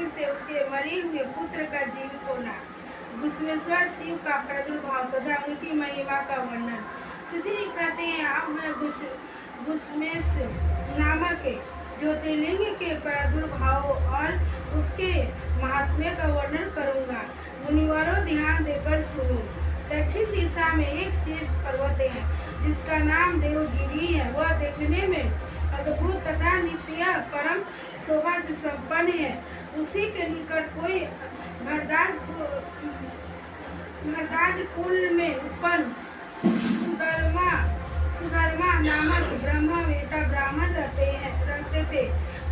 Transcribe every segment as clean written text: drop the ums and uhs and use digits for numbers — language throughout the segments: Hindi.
दुख से उसके मरे हुए पुत्र का जीवित होना, घुसमेश्वर शिव का प्रादुर्भाव तथा उनकी महिमा का वर्णन। सुधीर कहते हैं, अब मैं घुसमेश नामक ज्योतिर्लिंग के प्रादुर्भाव और उसके महात्म्य का वर्णन करूंगा। मुनिवरों, ध्यान देकर सुनो। दक्षिण दिशा में एक शेष पर्वत है जिसका नाम देवगिरी है। वह देखने में अद्भुत तथा नित्य परम शोभा से संपन्न है। उसी के निकट कोई भरद्वाज कुल में उत्पन्न सुधर्मा नामक ब्रह्मवेता ब्राह्मण रहते थे।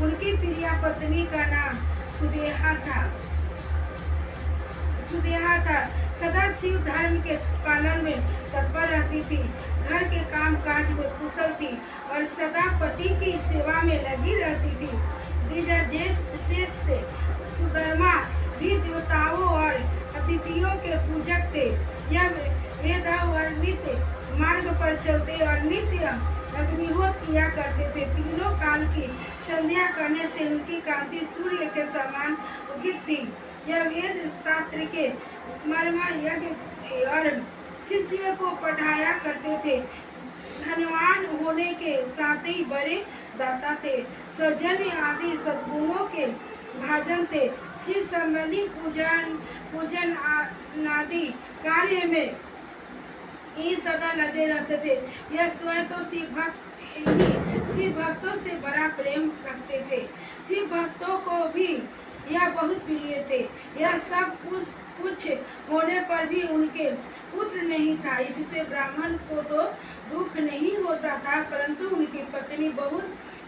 उनकी प्रिया पत्नी का नाम सुदेहा था। सदा शिव धर्म के पालन में तत्पर रहती थी, घर के काम काज में कुशल थी और सदा पति की सेवा में लगी रहती थी। द्विजशेष सुधर्मा भी देवताओं और अतिथियों के पूजक थे। यह वेद वर्णित मार्ग पर चलते और नित्य अग्निहोत्र किया करते थे। तीनों काल की संध्या करने से उनकी कांति सूर्य के समान उदित थी। यह वेद शास्त्र के मर्म यज्ञ थे और शिष्य को पढ़ाया करते थे। धनवान होने के साथ ही बड़े दाता थे। सौजन्य आदि सद्गुणों के भाजन थे। शिव संबंधी पूजन आदि कार्य में ही सदा लगे रहते थे। यह स्वयं तो शिव भक्तों से बड़ा प्रेम रखते थे। शिव भक्तों को भी यह बहुत प्रिय थे। यह सब कुछ होने पर भी उनके पुत्र नहीं था। इससे ब्राह्मण को तो दुख नहीं होता था, परंतु उनकी पत्नी बहुत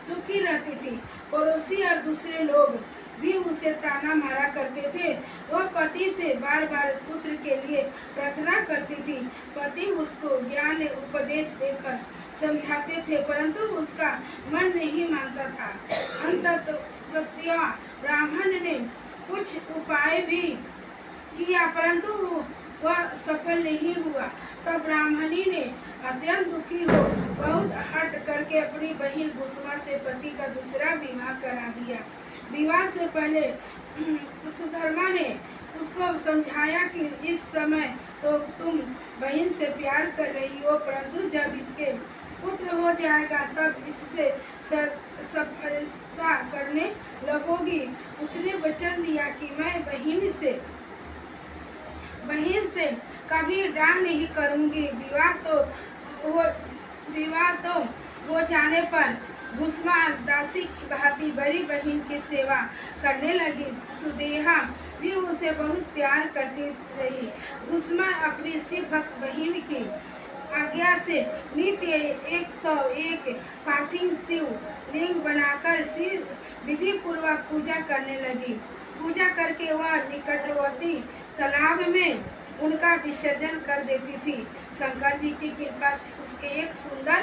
दुखी रहती थी। पड़ोसी और दूसरे लोग भी उसे ताना मारा करते थे। वह पति से बार बार पुत्र के लिए प्रार्थना करती थी। पति उसको ज्ञान उपदेश देकर समझाते थे, परंतु उसका मन नहीं मानता था। अंततः ब्राह्मण ने कुछ उपाय भी किया, परंतु वह सफल नहीं हुआ। तब ब्राह्मणी ने अत्यंत दुखी हो बहुत हट करके अपनी बहन भूषमा से पति का दूसरा विवाह करा दिया। विवाह से पहले सुधर्मा ने उसको समझाया कि इस समय तो तुम बहन से प्यार कर रही हो, परंतु जब इसके पुत्र हो जाएगा तब इससे सरफरोशी करने लगोगी। उसने वचन दिया कि मैं बहन से कभी डांट नहीं करूंगी। विवाह तो हो जाने पर भूषमा दासी की भांति बड़ी बहन की सेवा करने लगी। सुदेहा भी उसे बहुत प्यार करती रही। भूषमा अपनी शिव भक्त बहन की आज्ञा से नित्य 101 पार्थिव शिव लिंग बनाकर शिव विधि पूर्वक पूजा करने लगी। पूजा करके वह निकटवर्ती तालाब में उनका विसर्जन कर देती थी। शंकर जी की कृपा से उसके एक सुंदर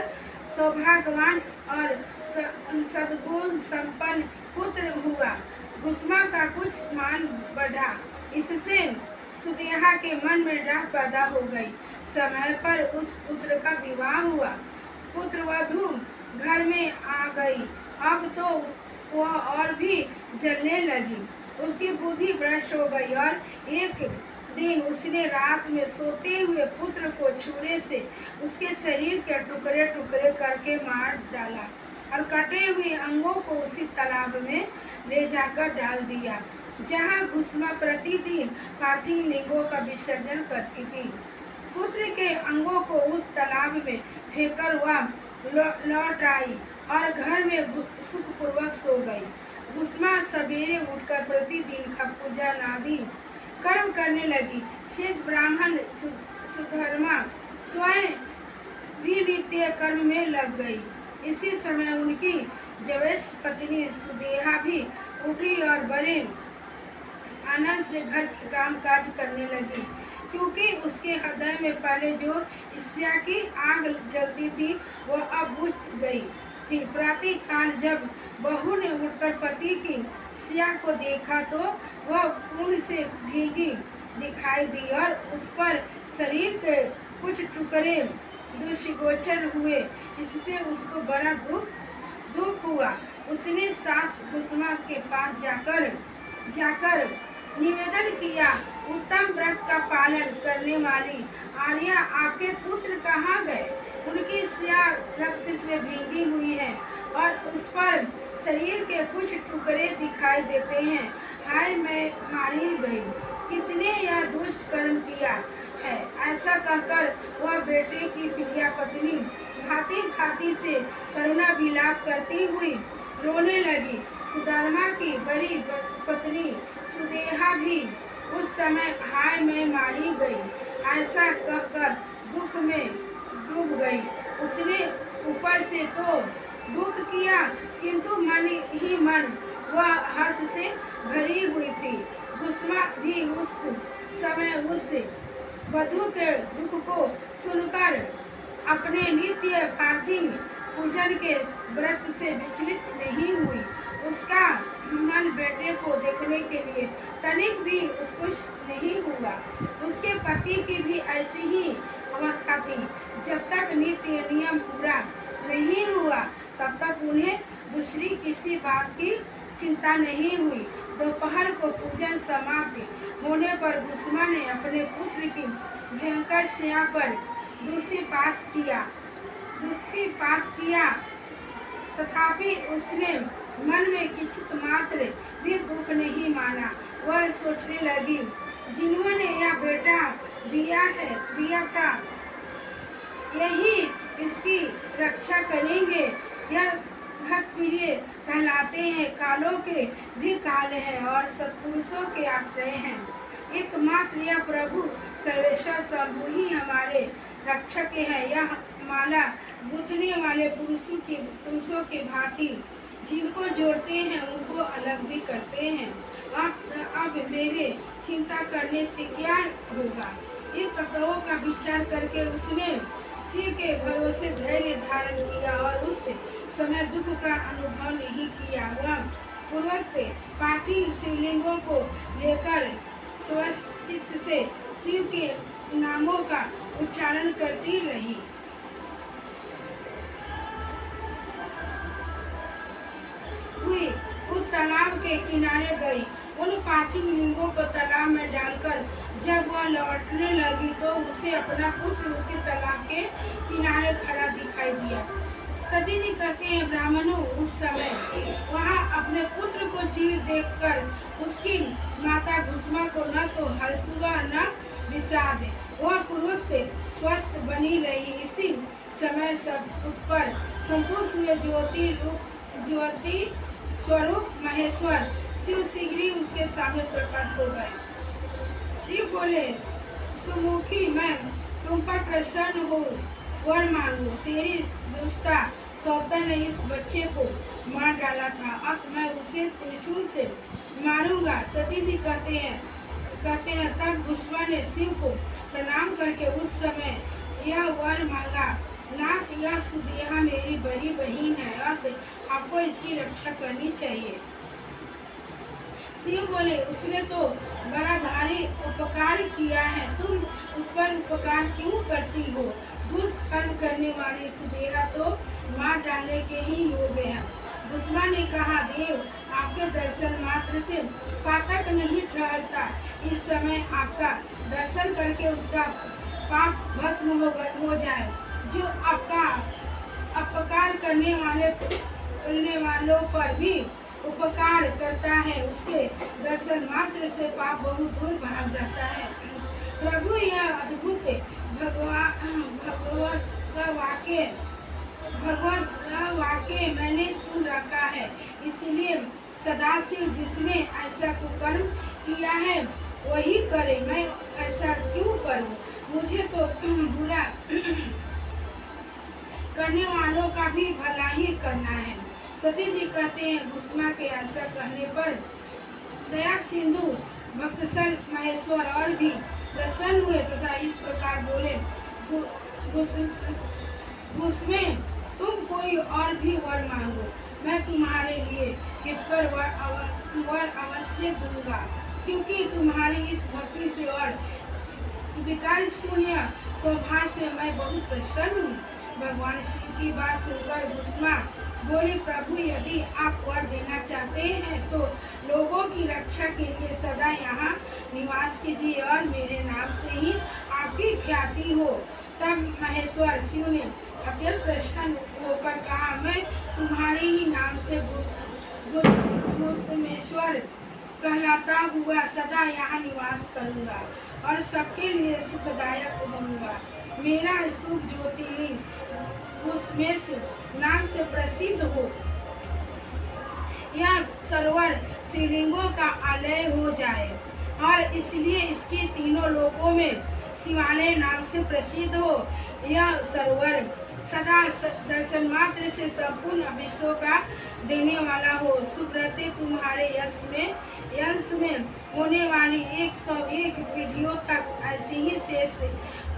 सौभाग्यवान और सद्गुण संपन्न पुत्र हुआ। भूषमा का कुछ मान बढ़ा। इससे सुदेहा के मन में डर पैदा हो गई। समय पर उस पुत्र का विवाह हुआ। पुत्रवधू घर में आ गई। अब तो वह और भी जलने लगी। उसकी बुद्धि भ्रष्ट हो गई और एक दिन उसने रात में सोते हुए पुत्र को छुरे से उसके शरीर के टुकड़े टुकड़े करके मार डाला और कटे हुए अंगों को उसी तालाब में ले जाकर डाल दिया, जहाँ भूषमा प्रतिदिन पार्थिव लिंगों का विसर्जन करती थी। पुत्र के अंगों को उस तालाब में फेंककर वह लौट आई और घर में सुखपूर्वक सो गई। भूषमा सवेरे उठकर प्रतिदिन का पूजा आदि कर्म करने लगी। शेष ब्राह्मण सुधर्मा स्वयं भी नित्य कर्म में लग गई। इसी समय उनकी जवेश पत्नी सुदेहा भी उठी और बड़े आनंद से घर के काम काज करने लगी, क्योंकि उसके हृदय में पहले जो ईर्ष्या की आग जलती थी वह अब बुझ गई थी। प्रातः काल जब बहू ने उठकर पति की सिया को देखा तो वह खून से भीगी दिखाई दी और उस पर शरीर के कुछ टुकड़े दृष्टिगोचर हुए। इससे उसको बड़ा दुख हुआ। उसने सास भूषमा के पास जाकर निवेदन किया, उत्तम व्रत का पालन करने वाली आर्या, आपके पुत्र कहाँ गए? उनकी स्याह रक्त से भीगी हुई है और उस पर शरीर के कुछ टुकड़े दिखाई देते हैं। हाय, मैं मारी गई, किसने यह दुष्कर्म किया है? ऐसा कहकर वह बेटे की प्रिया पत्नी भांति भांति से करुणा विलाप करती हुई रोने लगी। सुदामा की बड़ी पत्नी सुदेहा भी उस समय हाय मैं मारी गई ऐसा कहकर दुख में डूब गई। उसने ऊपर से तो दुख किया, किंतु मन ही मन वह हर्ष से भरी हुई थी। गुस्मा भी उस समय उस वधू के दुख को सुनकर अपने नित्य पार्थिव पूजन के व्रत से विचलित नहीं हुई। उसका मन बेटे को देखने के लिए तनिक भी उत्कृष्ट नहीं हुआ। उसके पति की भी ऐसी ही अवस्था थी। जब तक नित्य नियम पूरा नहीं हुआ तब तक उन्हें दूसरी किसी बात की चिंता नहीं हुई। दोपहर को पूजन समाप्त होने पर गुस्मा ने अपने पुत्र की भयंकर स्याह पर दृष्टिपात किया, तथापि उसने मन में किंचित मात्र भी दुख नहीं माना। वह सोचने लगी, जिन्होंने यह बेटा दिया था, यही इसकी रक्षा करेंगे। यह भक्त प्रिय कहलाते हैं, कालों के भी काल हैं और सत्पुरुषों के आश्रय हैं। एकमात्र यह प्रभु सर्वेश्वर शंभु ही हमारे रक्षक हैं। यह माला गुंथने वाले पुरुषों के भांति जिनको जोड़ते हैं उनको अलग भी करते हैं। अब मेरे चिंता करने से क्या होगा? इस तत्वों का विचार करके उसने शिव के भरोसे धैर्य धारण किया और उस समय दुख का अनुभव नहीं किया। वह पूर्वक पार्थिव शिवलिंगों को लेकर स्वचित्त से शिव के नामों का उच्चारण करती रही। उस तालाब के किनारे गई। उन पार्थिव लिंगों को तालाब में डालकर जब वह लौटने लगी तो उसे अपना पुत्र उसी तालाब के किनारे खड़ा दिखाई दिया। सती जी कहते हैं, ब्राह्मणों उस समय वहाँ अपने पुत्र को जीवित देखकर उसकी माता गुस्मा को न तो हर्ष हुआ न विषाद। वह पूर्वक स्वस्थ बनी रही। इसी समय सब उस पर संतोष हुए ज्योति स्वरूप महेश्वर शिव शीघ्र ही उसके सामने प्रकट हो गए। शिव बोले, सुमुखी, मैं तुम पर प्रसन्न हो, वर मांगो। तेरी दुष्टा सौतन ने इस बच्चे को मार डाला था, अब मैं उसे त्रिशूल से मारूंगा। सती जी कहते हैं तब गुस्वा ने शिव को प्रणाम करके उस समय यह वर मांगा, नाथ, यह सुदेहा मेरी बड़ी बहन है, अब आपको इसकी रक्षा करनी चाहिए। शिव बोले, उसने तो बड़ा भारी उपकार किया है, तुम उस पर उपकार क्यों करती हो? दुष्कर्म करने वाली सुदेहा तो मार डालने के ही योग्य है। गुस्मा ने कहा, देव, आपके दर्शन मात्र से पातक नहीं ठहरता। इस समय आपका दर्शन करके उसका पाप भस्म हो जाए। जो आपका अपकार करने वालों पर भी उपकार करता है, उसके दर्शन मात्र से पाप बहुत दूर भाग जाता है। प्रभु, यह अद्भुत भगवत वाक्य मैंने सुन रखा है, इसलिए सदाशिव जिसने ऐसा कुकर्म किया है वही करे, मैं ऐसा क्यों करूं? मुझे तो बुरा करने वालों का भी भला ही करना है। सती जी कहते हैं, गुस्मा के ऐसा कहने पर दया सिंधु भक्तसर महेश्वर और भी प्रसन्न हुए तथा इस प्रकार बोले, गुस्मे, तुम कोई और भी वर मांगो, मैं तुम्हारे लिए हितकर वर अवश्य दूंगा, क्योंकि तुम्हारी इस भक्ति से और विकार शून्य स्वभाव से मैं बहुत प्रसन्न हूँ। भगवान शिव की बात सुनकर गुस्मा बोली, प्रभु यदि आप वर देना चाहते हैं तो लोगों की रक्षा के लिए सदा यहाँ निवास कीजिए और मेरे नाम से ही आपकी ख्याति हो। तब महेश्वर शिव ने अत्यंत प्रसन्न होकर कहा, मैं तुम्हारे ही नाम से घुसमेश्वर कहलाता हुआ सदा यहाँ निवास करूँगा और सबके लिए सुखदायक होऊंगा। मेरा शुभ ज्योतिर्लिंग घुसमेश नाम से प्रसिद्ध हो, यह सरोवर शिवलिंगों का आलय हो जाए और इसलिए इसके तीनों लोकों में शिवालय नाम से प्रसिद्ध हो। यह सरोवर सदा दर्शन मात्र से संपूर्ण विश्व का देने वाला हो। सुब्रते, तुम्हारे यश में होने वाली 101 पीढ़ियों तक ऐसी ही शेष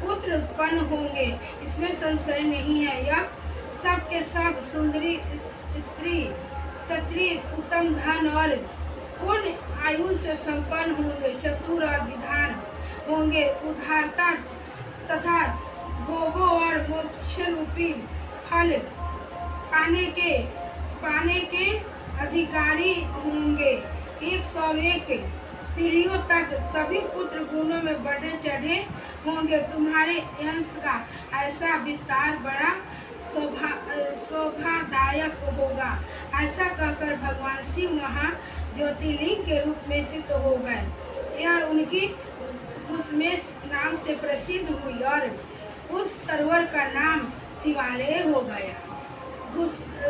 पुत्र उत्पन्न होंगे, इसमें संशय नहीं है। यह सब के सब सुंदरी स्त्री, क्षत्रिय, उत्तम धन और पूर्ण आयु से संपन्न होंगे, चतुर और विद्वान होंगे, उदारता तथा भोगों और मोक्ष रूपी फल पाने के अधिकारी होंगे। 101 पीढ़ियों तक सभी पुत्र गुणों में बढ़े चढ़े होंगे। तुम्हारे वंश का ऐसा विस्तार बड़ा शोभादायक होगा। ऐसा कहकर भगवान शिव महा ज्योतिर्लिंग के रूप में सिद्ध हो गए। यह उनकी घुसमेश नाम से प्रसिद्ध हुई और उस सरोवर का नाम शिवालय हो गया।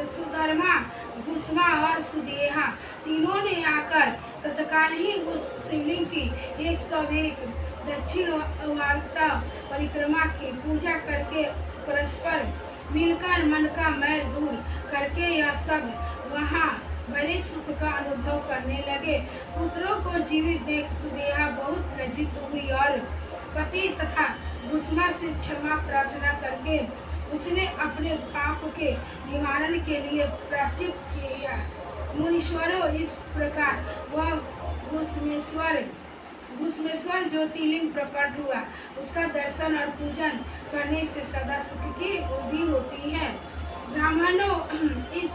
सुधर्मा, घुसमा और सुदेहा तीनों ने आकर तत्काल ही उस शिवलिंग की 101 दक्षिण वार्ता परिक्रमा की पूजा करके परस्पर मिलकर मन का मैल दूर करके यह सब वहाँ बड़े सुख का अनुभव करने लगे। पुत्रों को जीवित देख सुदेहा बहुत लज्जित हुई और पति तथा घुसमा से क्षमा प्रार्थना करके उसने अपने पाप के निवारण के लिए प्रायश्चित किया। मुनीश्वरों, इस प्रकार वह घुसमेश्वर ज्योतिर्लिंग प्रकट हुआ। उसका दर्शन और पूजन करने से सदा सुख की वृद्धि होती है। ब्राह्मणों, इस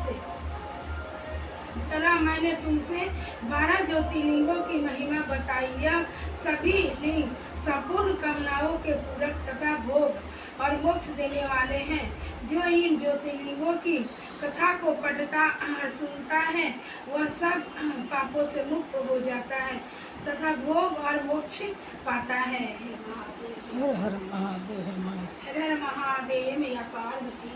तरह मैंने तुमसे 12 ज्योतिर्लिंगों की महिमा बताई। यह सभी लिंग संपूर्ण कामनाओं के पूरक तथा भोग और मोक्ष देने वाले हैं। जो इन ज्योतिर्लिंगों की कथा को पढ़ता और सुनता है वह सब पापों से मुक्त हो जाता है तथा भोग और मोक्ष पाता है। हर हर महादेव। हर हर महादेव। मैया पार्वती।